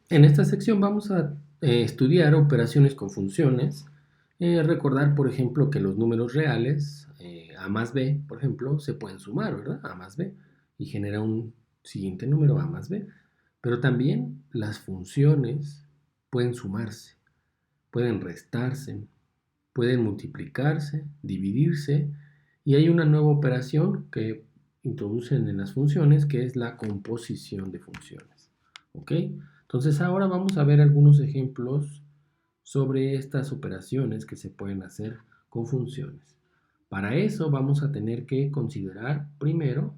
En esta sección vamos a estudiar operaciones con funciones, recordar, por ejemplo, que los números reales, a más b, por ejemplo, se pueden sumar, ¿verdad? A más b, y genera un siguiente número a más b. Pero también las funciones pueden sumarse, pueden restarse, pueden multiplicarse, dividirse, y hay una nueva operación que introducen en las funciones que es la composición de funciones. ¿Ok? Entonces ahora vamos a ver algunos ejemplos sobre estas operaciones que se pueden hacer con funciones. Para eso vamos a tener que considerar primero,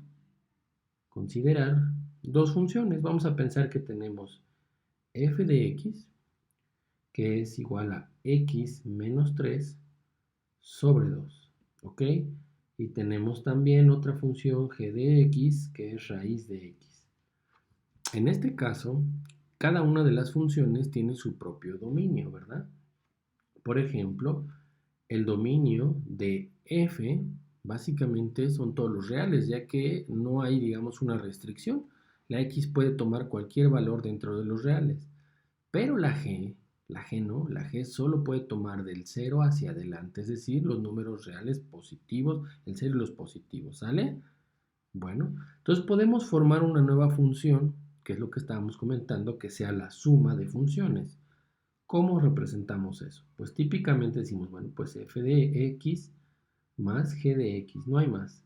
considerar dos funciones. Vamos a pensar que tenemos f de x, que es igual a x menos 3 sobre 2, ¿ok? Y tenemos también otra función g de x, que es raíz de x. En este caso, cada una de las funciones tiene su propio dominio, ¿verdad? Por ejemplo, el dominio de f básicamente son todos los reales, ya que no hay, digamos, una restricción. La x puede tomar cualquier valor dentro de los reales. Pero la G no, la G solo puede tomar del cero hacia adelante, es decir, los números reales positivos, el cero y los positivos, ¿sale? Bueno, entonces podemos formar una nueva función, que es lo que estábamos comentando, que sea la suma de funciones. ¿Cómo representamos eso? Pues típicamente decimos, bueno, pues f de x más g de x, no hay más.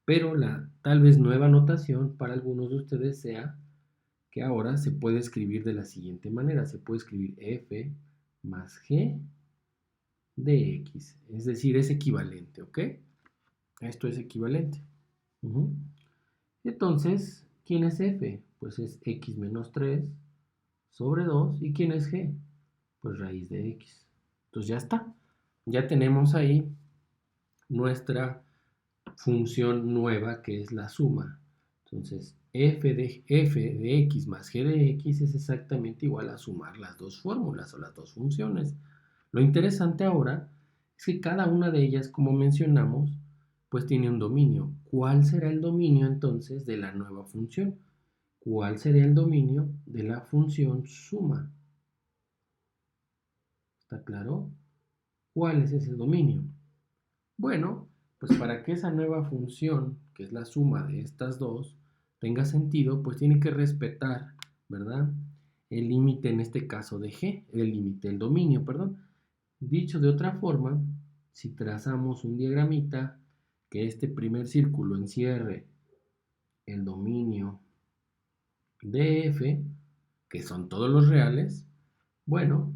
Pero la tal vez nueva notación para algunos de ustedes sea que ahora se puede escribir de la siguiente manera. Se puede escribir f más g de x. Es decir, es equivalente, ¿ok? Esto es equivalente. Uh-huh. Entonces, ¿quién es f? Pues es x menos 3 sobre 2. ¿Y quién es g? Pues raíz de x. Entonces ya está. Ya tenemos ahí nuestra función nueva que es la suma. Entonces, f de x más g de x es exactamente igual a sumar las dos fórmulas o las dos funciones. Lo interesante ahora es que cada una de ellas, como mencionamos, pues tiene un dominio. ¿Cuál será el dominio entonces de la nueva función? ¿Cuál sería el dominio de la función suma? ¿Está claro? ¿Cuál es ese dominio? Bueno, pues para que esa nueva función, que es la suma de estas dos, tenga sentido, pues tiene que respetar, ¿verdad? El límite en este caso de g, el límite, el dominio, perdón. Dicho de otra forma, si trazamos un diagramita, que este primer círculo encierre el dominio de f, que son todos los reales, bueno,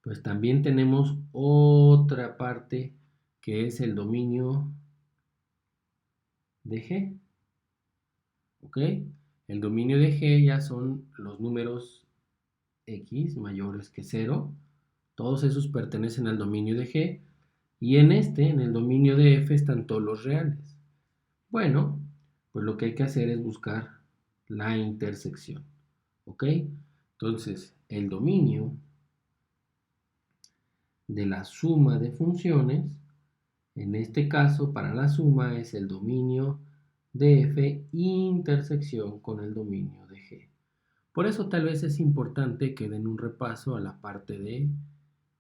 pues también tenemos otra parte que es el dominio de g, ¿ok? El dominio de g ya son los números x mayores que 0. Todos esos pertenecen al dominio de g. Y en el dominio de f, están todos los reales. Bueno, pues lo que hay que hacer es buscar la intersección, ¿ok? Entonces, el dominio de la suma de funciones, en este caso, para la suma es el dominio de f intersección con el dominio de g. Por eso tal vez es importante que den un repaso a la parte de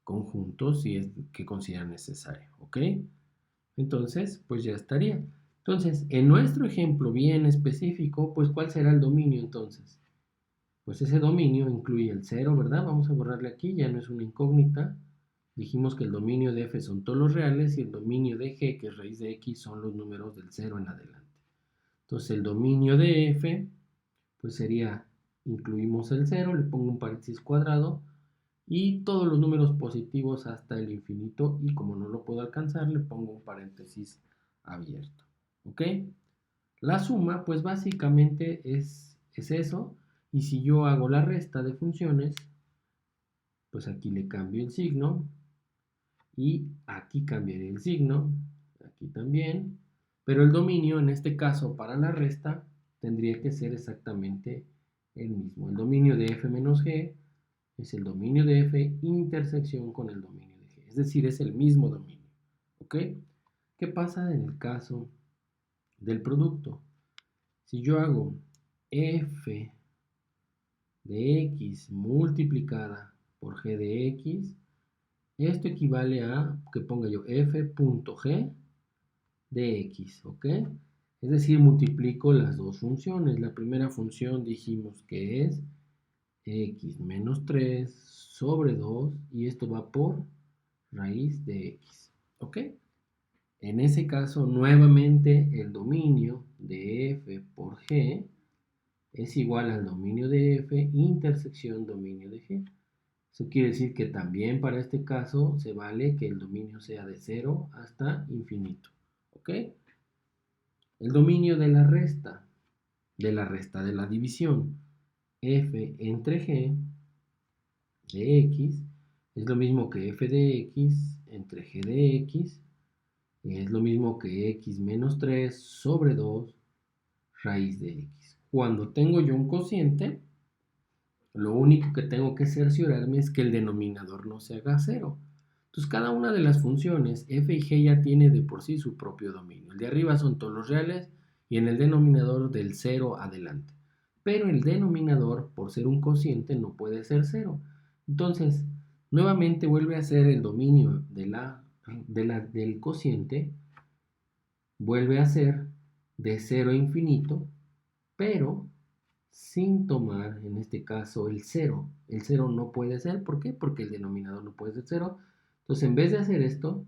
conjuntos si es que consideran necesario, ¿ok? Entonces, pues ya estaría. Entonces, en nuestro ejemplo bien específico, pues ¿cuál será el dominio entonces? Pues ese dominio incluye el cero, ¿verdad? Vamos a borrarle aquí, ya no es una incógnita. Dijimos que el dominio de f son todos los reales y el dominio de g, que es raíz de x, son los números del cero en adelante. Entonces, el dominio de f pues sería, incluimos el cero, le pongo un paréntesis cuadrado y todos los números positivos hasta el infinito, y como no lo puedo alcanzar le pongo un paréntesis abierto, ¿ok? La suma pues básicamente es eso, y si yo hago la resta de funciones, pues aquí le cambio el signo y aquí cambiaré el signo, aquí también, pero el dominio en este caso para la resta tendría que ser exactamente el mismo. El dominio de f menos g es el dominio de f intersección con el dominio de g, es decir, es el mismo dominio. ¿Ok? ¿Qué pasa en el caso del producto? Si yo hago f de x multiplicada por g de x, esto equivale a que ponga yo f.g de x, ¿ok? Es decir, multiplico las dos funciones. La primera función dijimos que es x menos 3 sobre 2 y esto va por raíz de x, ¿ok? En ese caso, nuevamente el dominio de f por g es igual al dominio de f intersección dominio de g. Eso quiere decir que también para este caso se vale que el dominio sea de 0 hasta infinito, ¿ok? El dominio de la división, f entre g de x es lo mismo que f de x entre g de x, es lo mismo que x menos 3 sobre 2 raíz de x. Cuando tengo yo un cociente, lo único que tengo que cerciorarme es que el denominador no se haga 0. Entonces cada una de las funciones f y g ya tiene de por sí su propio dominio. El de arriba son todos los reales y en el denominador del 0 adelante. Pero el denominador, por ser un cociente, no puede ser 0. Entonces, nuevamente vuelve a ser el dominio del cociente, vuelve a ser de 0 a infinito, pero sin tomar, en este caso, el 0. El 0 no puede ser, ¿por qué? Porque el denominador no puede ser 0. Entonces, en vez de hacer esto,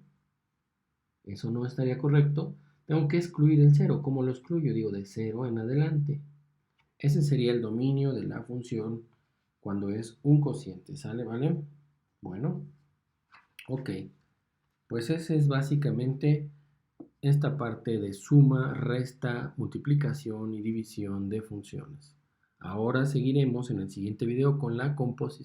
eso no estaría correcto, tengo que excluir el 0. ¿Cómo lo excluyo? Digo, de 0 en adelante. Ese sería el dominio de la función cuando es un cociente, ¿sale? ¿Vale? Bueno, ok. Pues ese es básicamente esta parte de suma, resta, multiplicación y división de funciones. Ahora seguiremos en el siguiente video con la composición.